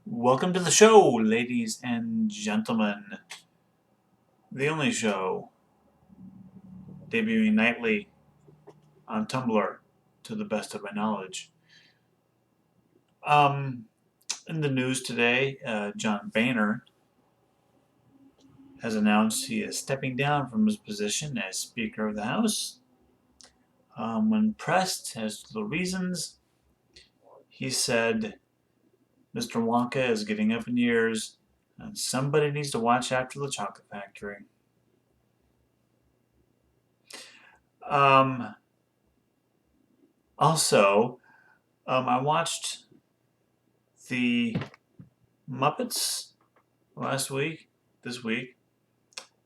Welcome to the show, ladies and gentlemen. The only show debuting nightly on Tumblr, to the best of my knowledge. Um, in the news today, John Boehner has announced he is stepping down from his position as Speaker of the House. When pressed as to the reasons, he said, Mr. Wonka is getting up in years, and somebody needs to watch after the chocolate factory. Um, also, I watched the Muppets this week,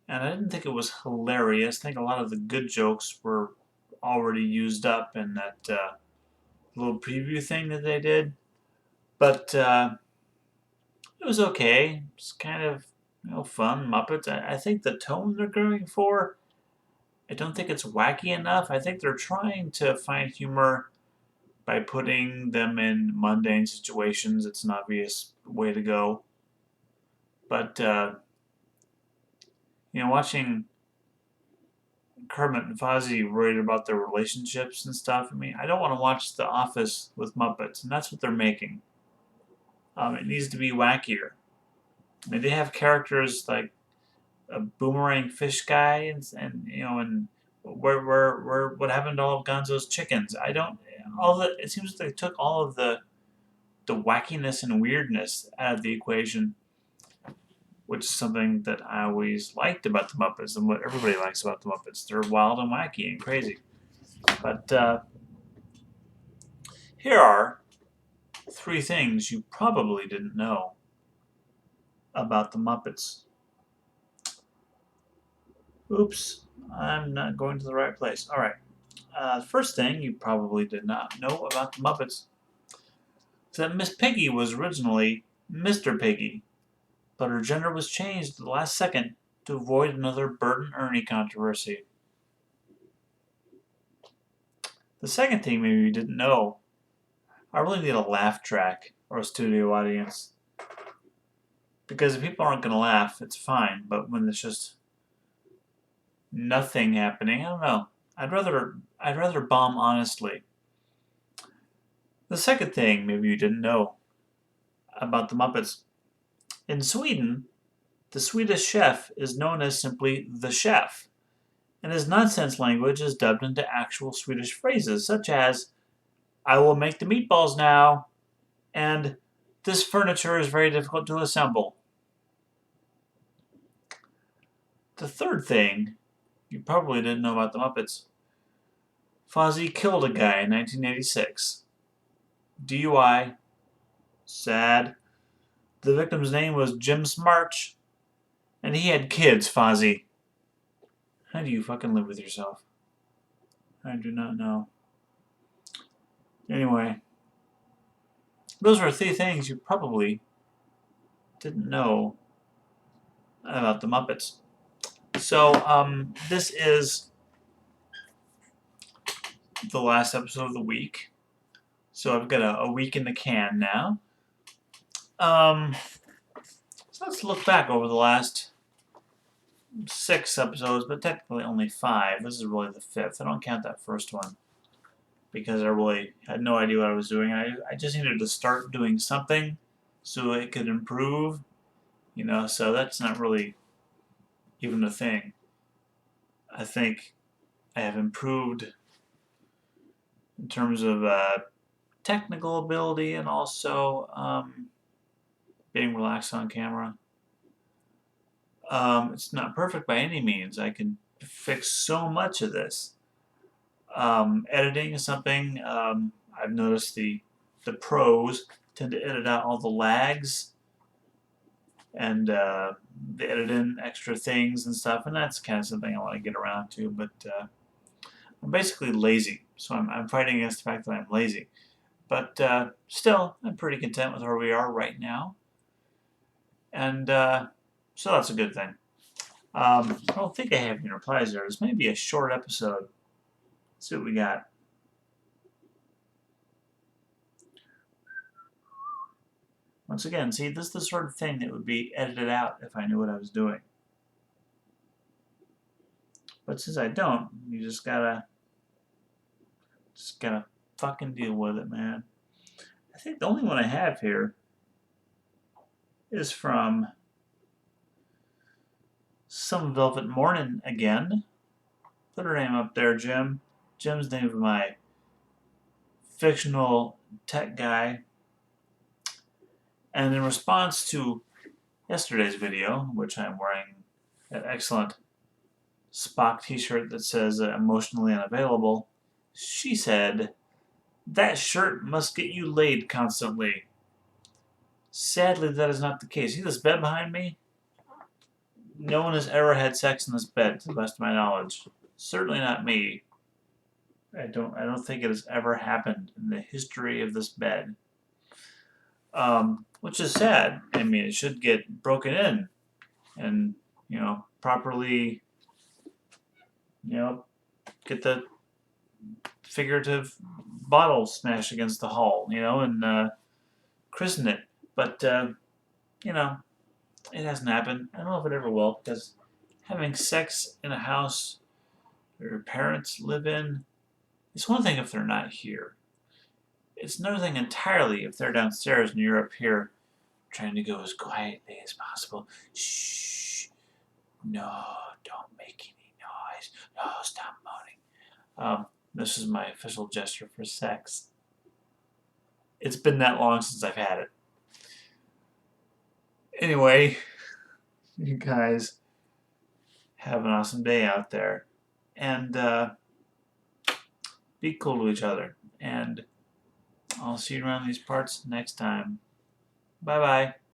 and I didn't think it was hilarious. I think a lot of the good jokes were already used up in that little preview thing that they did. But it was okay. It's kind of fun Muppets. I think the tone they're going for, I don't think it's wacky enough. I think they're trying to find humor by putting them in mundane situations. It's an obvious way to go. But watching Kermit and Fozzie worried about their relationships and stuff. I mean, I don't want to watch The Office with Muppets, and that's what they're making. It needs to be wackier. I mean, they have characters like a boomerang fish guy, and where what happened to all of Gonzo's chickens? I don't. All the it seems like they took all of the wackiness and weirdness out of the equation, which is something that I always liked about the Muppets and what everybody likes about the Muppets. They're wild and wacky and crazy. But here are three things you probably didn't know about the Muppets. Oops, I'm not going to the right place. All right. The first thing you probably did not know about the Muppets is that Miss Piggy was originally Mr. Piggy, but her gender was changed at the last second to avoid another Bert and Ernie controversy. The second thing maybe you didn't know, I really need a laugh track or a studio audience. Because if people aren't going to laugh, it's fine, but when it's just nothing happening, I don't know. I'd rather bomb honestly. The second thing maybe you didn't know about the Muppets. In Sweden, the Swedish chef is known as simply the chef, and his nonsense language is dubbed into actual Swedish phrases such as I will make the meatballs now and this furniture is very difficult to assemble. The third thing you probably didn't know about the Muppets. Fozzie killed a guy in 1986. DUI. Sad. The victim's name was Jim Smarch, and he had kids, Fozzie. How do you fucking live with yourself? I do not know. Anyway, those are three things you probably didn't know about the Muppets. So, this is the last episode of the week. So I've got a week in the can now. So let's look back over the last 6 episodes, but technically only 5. This is really the 5th. I don't count that first one because I really had no idea what I was doing. I just needed to start doing something so it could improve, so that's not really even a thing. I think I have improved in terms of technical ability and also being relaxed on camera. It's not perfect by any means. I can fix so much of this. Editing is something I've noticed the pros tend to edit out all the lags and they edit in extra things and stuff, and that's kind of something I want to get around to. But I'm basically lazy, so I'm fighting against the fact that I'm lazy. But still, I'm pretty content with where we are right now, and so that's a good thing. I don't think I have any replies there. This may be a short episode. Let's see what we got. Once again, see, this is the sort of thing that would be edited out if I knew what I was doing. But since I don't, you just gotta fucking deal with it, man. I think the only one I have here is from Some Velvet Morning again. Put her name up there, Jim. Jim's the name of my fictional tech guy. And in response to yesterday's video, which I'm wearing that excellent Spock t-shirt that says emotionally unavailable, she said, "That shirt must get you laid constantly." Sadly, that is not the case. See this bed behind me? No one has ever had sex in this bed, to the best of my knowledge. Certainly not me. I don't think it has ever happened in the history of this bed. Which is sad. I mean, it should get broken in and, properly, get the figurative bottle smashed against the hull, and christen it. But, it hasn't happened. I don't know if it ever will, because having sex in a house your parents live in, it's one thing if they're not here. It's another thing entirely if they're downstairs and you're up here trying to go as quietly as possible. Shh. No, don't make any noise. No, stop moaning. This is my official gesture for sex. It's been that long since I've had it. Anyway, you guys have an awesome day out there. And be cool to each other. And I'll see you around these parts next time. Bye-bye.